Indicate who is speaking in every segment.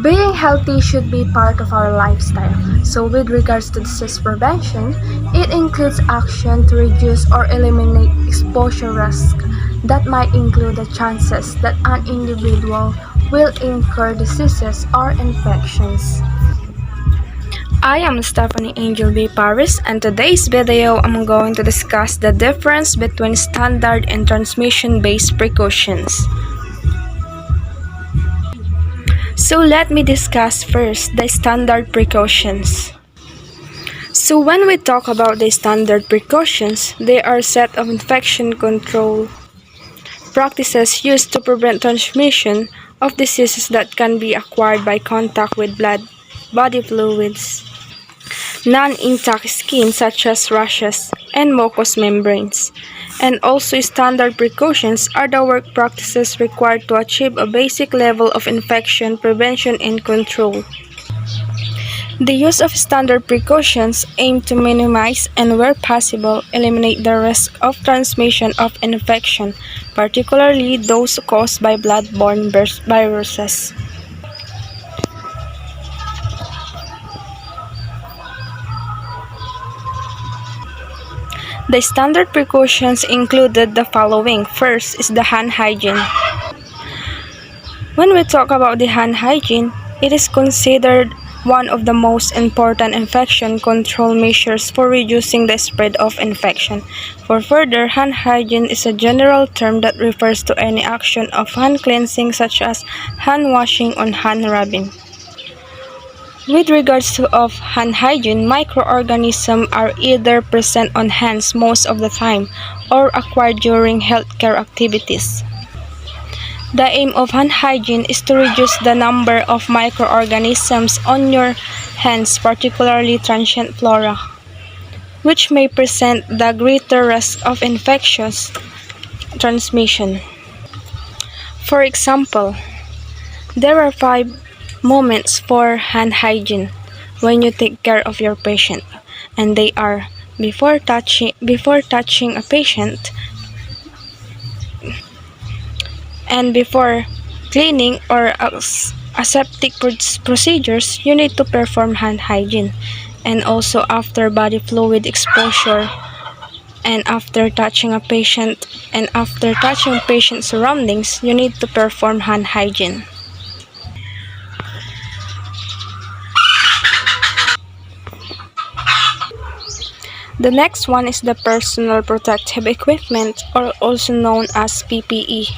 Speaker 1: Being healthy should be part of our lifestyle. So with regards to disease prevention, it includes action to reduce or eliminate exposure risk that might include the chances that an individual will incur diseases or infections. I am Stephanie Angel B. Paris, and today's video I'm going to discuss the difference between standard and transmission-based precautions. So let me discuss first the standard precautions. So when we talk about the standard precautions, they are a set of infection control practices used to prevent transmission of diseases that can be acquired by contact with blood, body fluids, non-intact skin such as rashes, and mucous membranes. And also standard precautions are the work practices required to achieve a basic level of infection prevention and control. The use of standard precautions aim to minimize and, where possible, eliminate the risk of transmission of infection, particularly those caused by blood-borne viruses. The standard precautions included the following. First is the hand hygiene. When we talk about the hand hygiene, it is considered one of the most important infection control measures for reducing the spread of infection. For further, hand hygiene is a general term that refers to any action of hand cleansing such as hand washing or hand rubbing. With regards to hand hygiene, microorganisms are either present on hands most of the time or acquired during healthcare activities. The aim of hand hygiene is to reduce the number of microorganisms on your hands, particularly transient flora, which may present the greater risk of infectious transmission. For example, there are 5 moments for hand hygiene when you take care of your patient, and they are before touching a patient, and before cleaning or aseptic procedures you need to perform hand hygiene, and also after body fluid exposure, and after touching a patient, and after touching patient surroundings you need to perform hand hygiene. The next one is the personal protective equipment, or also known as PPE.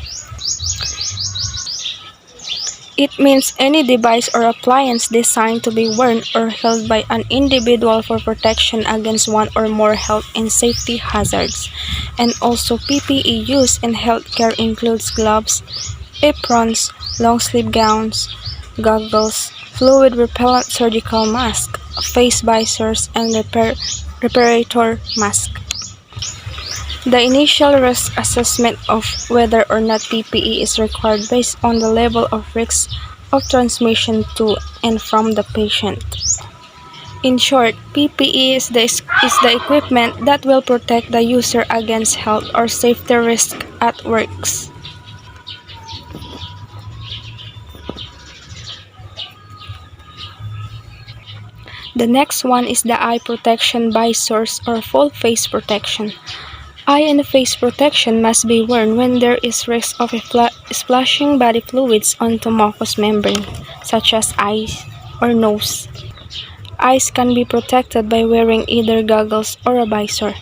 Speaker 1: It means any device or appliance designed to be worn or held by an individual for protection against one or more health and safety hazards. And also PPE used in healthcare includes gloves, aprons, long-sleeve gowns, goggles, fluid repellent surgical mask, face visors, and respirator mask. The initial risk assessment of whether or not PPE is required based on the level of risk of transmission to and from the patient. In short, PPE is the equipment that will protect the user against health or safety risk at works. The next one is the eye protection visors or full face protection. Eye and face protection must be worn when there is risk of splashing body fluids onto mucous membrane, such as eyes or nose. Eyes can be protected by wearing either goggles or a visor.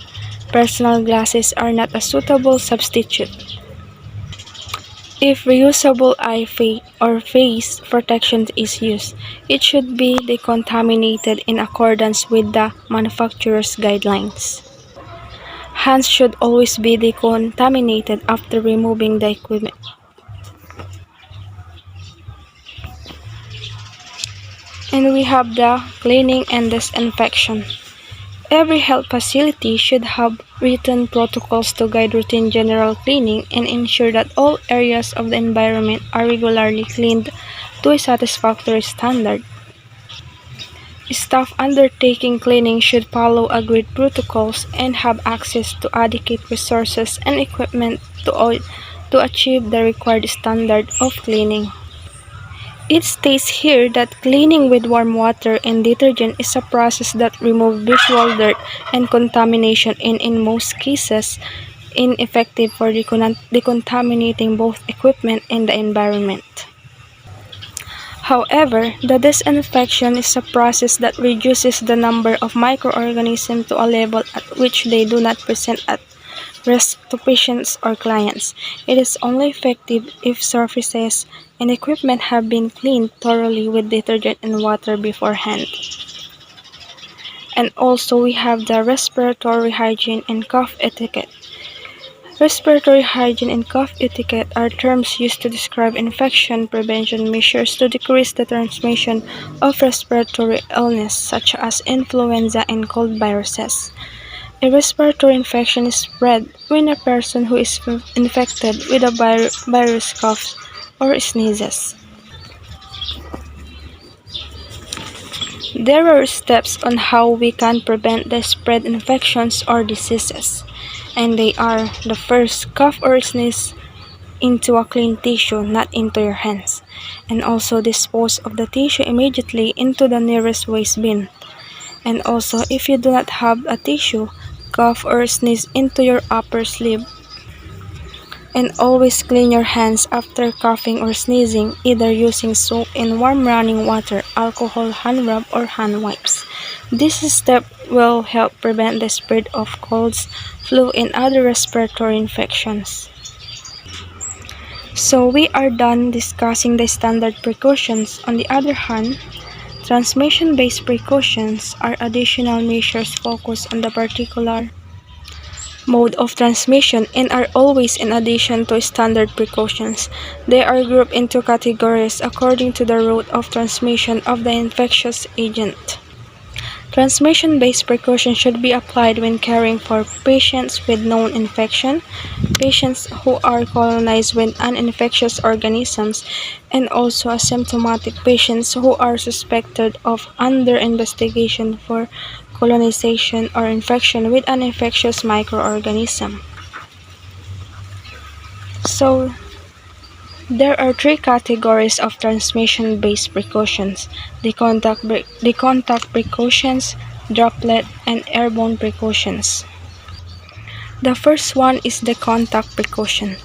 Speaker 1: Personal glasses are not a suitable substitute. If reusable eye or face protection is used, it should be decontaminated in accordance with the manufacturer's guidelines. Hands should always be decontaminated after removing the equipment. And we have the cleaning and disinfection. Every health facility should have written protocols to guide routine general cleaning and ensure that all areas of the environment are regularly cleaned to a satisfactory standard. Staff undertaking cleaning should follow agreed protocols and have access to adequate resources and equipment to achieve the required standard of cleaning. It states here that cleaning with warm water and detergent is a process that removes visual dirt and contamination and in most cases ineffective for decontaminating both equipment and the environment. However, the disinfection is a process that reduces the number of microorganisms to a level at which they do not present at risk to patients or clients. It is only effective if surfaces and equipment have been cleaned thoroughly with detergent and water beforehand. And also we have the respiratory hygiene and cough etiquette. Respiratory hygiene and cough etiquette are terms used to describe infection prevention measures to decrease the transmission of respiratory illness such as influenza and cold viruses. A respiratory infection is spread when a person who is infected with a virus coughs or sneezes. There are steps on how we can prevent the spread infections or diseases, and they are: the first, cough or sneeze into a clean tissue, not into your hands, and also dispose of the tissue immediately into the nearest waste bin. And also, if you do not have a tissue, cough or sneeze into your upper sleeve. And always clean your hands after coughing or sneezing, either using soap and warm running water, alcohol, hand rub, or hand wipes. This step will help prevent the spread of colds, flu, and other respiratory infections. So we are done discussing the standard precautions. On the other hand, transmission-based precautions are additional measures focused on the particular mode of transmission and are always in addition to standard precautions. They are grouped into categories according to the route of transmission of the infectious agent. Transmission-based precautions should be applied when caring for patients with known infection, patients who are colonized with uninfectious organisms, and also asymptomatic patients who are suspected of under investigation for colonization or infection with an infectious microorganism. So, there are three categories of transmission-based precautions: the contact precautions, droplet, and airborne precautions. The first one is the contact precaution.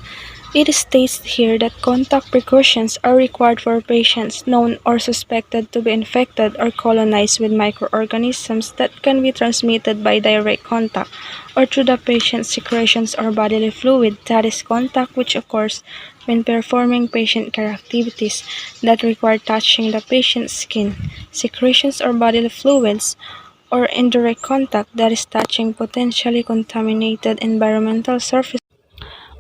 Speaker 1: It states here that contact precautions are required for patients known or suspected to be infected or colonized with microorganisms that can be transmitted by direct contact or through the patient's secretions or bodily fluid, that is, contact which occurs when performing patient care activities that require touching the patient's skin, secretions or bodily fluids, or indirect contact, that is, touching potentially contaminated environmental surfaces.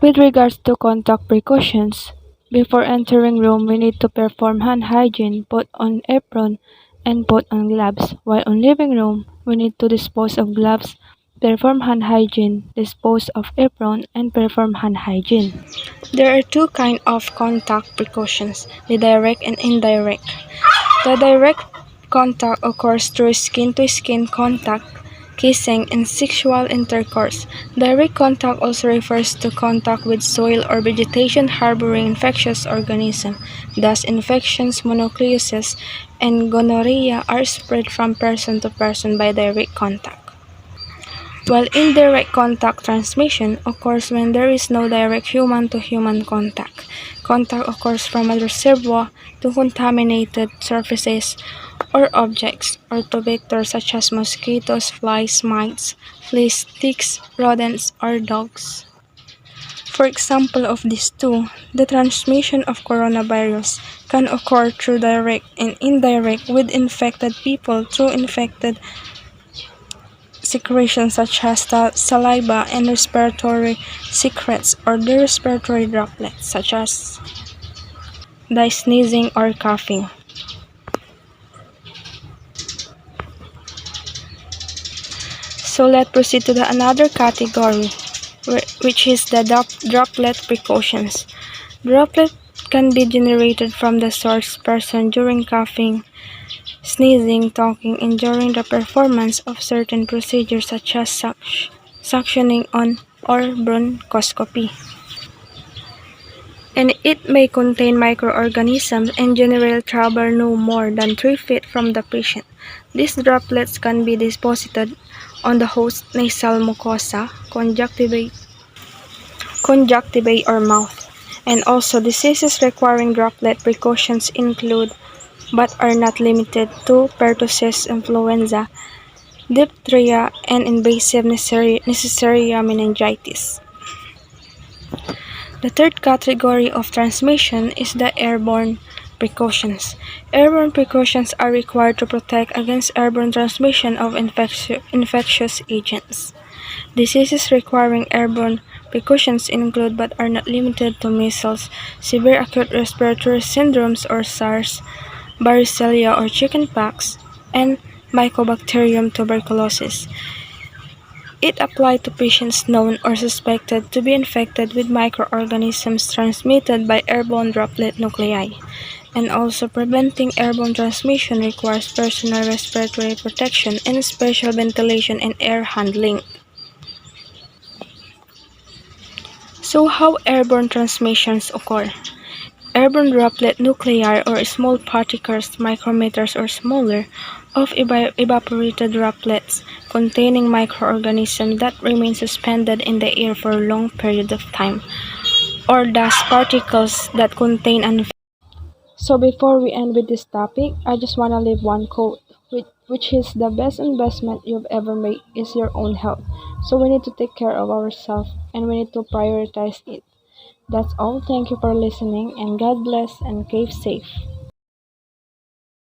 Speaker 1: With regards to contact precautions, before entering room we need to perform hand hygiene, put on apron, and put on gloves. While on living room, we need to dispose of gloves, perform hand hygiene, dispose of apron, and perform hand hygiene. There are two kinds of contact precautions, the direct and indirect. The direct contact occurs through skin-to-skin contact, kissing, and sexual intercourse. Direct contact also refers to contact with soil or vegetation harboring infectious organisms. Thus, infections, mononucleosis, and gonorrhea are spread from person to person by direct contact. While indirect contact transmission occurs when there is no direct human-to-human contact. Contact occurs from a reservoir to contaminated surfaces or objects, or to vectors such as mosquitoes, flies, mites, fleas, ticks, rodents, or dogs. For example of these two, the transmission of coronavirus can occur through direct and indirect with infected people through infected secretions such as saliva and respiratory secrets, or the respiratory droplets such as the sneezing or coughing. So let's proceed to another category, which is the droplet precautions. Droplet can be generated from the source person during coughing, sneezing, talking, and during the performance of certain procedures such as suctioning on or bronchoscopy. and it may contain microorganisms and generally travel no more than 3 feet from the patient. These droplets can be deposited on the host nasal mucosa, conjunctiva or mouth. And also diseases requiring droplet precautions include but are not limited to pertussis influenza, diphtheria, and invasive Neisseria meningitis. The third category of transmission is the airborne precautions. Airborne precautions are required to protect against airborne transmission of infectious agents. Diseases requiring airborne precautions include but are not limited to measles, severe acute respiratory syndromes or SARS, varicella or chickenpox, and Mycobacterium tuberculosis. It applies to patients known or suspected to be infected with microorganisms transmitted by airborne droplet nuclei. And also preventing airborne transmission requires personal respiratory protection and special ventilation and air handling. So how airborne transmissions occur? Airborne droplet nuclei or small particles micrometers or smaller of evaporated droplets containing microorganisms that remain suspended in the air for a long period of time, or dust particles that contain an. So before we end with this topic, I just want to leave one quote, which is the best investment you've ever made is your own health. So we need to take care of ourselves and we need to prioritize it. That's all. Thank you for listening and God bless and keep safe.